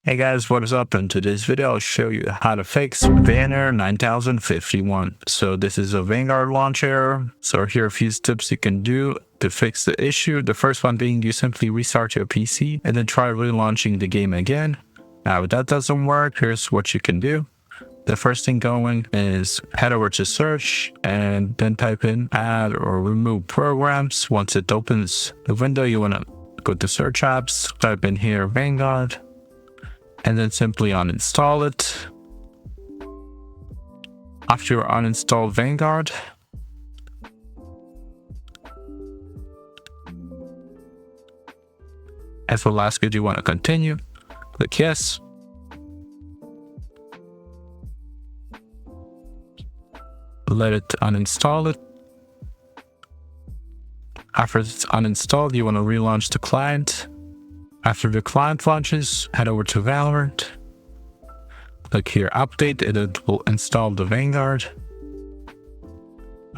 Hey guys, what is up? In today's video, I'll show you how to fix Vanguard 9051. So this is a Vanguard launcher. So here are a few steps you can do to fix the issue. The first one being you simply restart your PC and then try relaunching the game again. Now if that doesn't work, here's what you can do. The first thing going is head over to search and then type in add or remove programs. Once it opens the window, you want to go to search apps, type in here Vanguard, and then simply uninstall it. After you uninstall Vanguard, it will ask you, do you want to continue? Click yes. Let it uninstall it. After it's uninstalled, you want to relaunch the client. After the client launches, head over to Valorant. Click here update and it will install the Vanguard.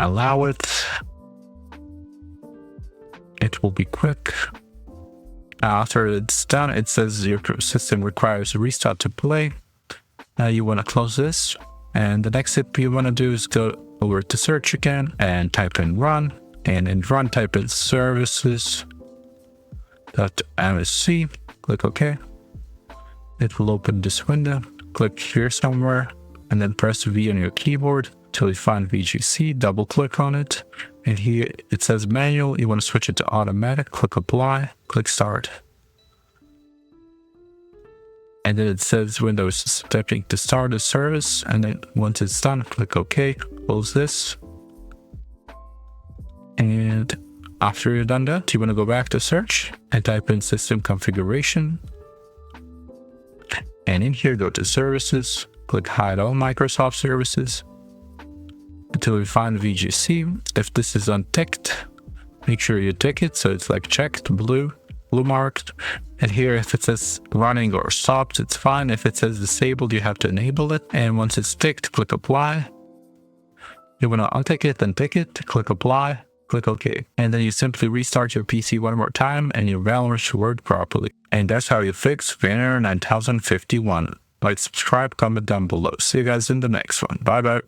Allow it. It will be quick. After it's done, it says your system requires a restart to play. Now you want to close this. And the next step you want to do is go over to search again and type in run. And in run, type in services.msc. Click OK. It will open this window. Click here somewhere and then press V on your keyboard till you find VGC. Double click on it. And here it says manual. You want to switch it to automatic. Click apply. Click start. And then it says Windows is attempting to start a service. And then once it's done, click OK. Close this. And after you're done that, you want to go back to search and type in system configuration. And in here, go to services. Click hide all Microsoft services until you find VGC. If this is unticked, make sure you tick it so it's like checked, blue marked. And here, if it says running or stopped, it's fine. If it says disabled, you have to enable it. And once it's ticked, click apply. You want to untick it, then tick it, click apply, click OK. And then you simply restart your PC one more time and your Valorant should work properly. And that's how you fix Vanguard 9051. Like, subscribe, comment down below. See you guys in the next one. Bye bye.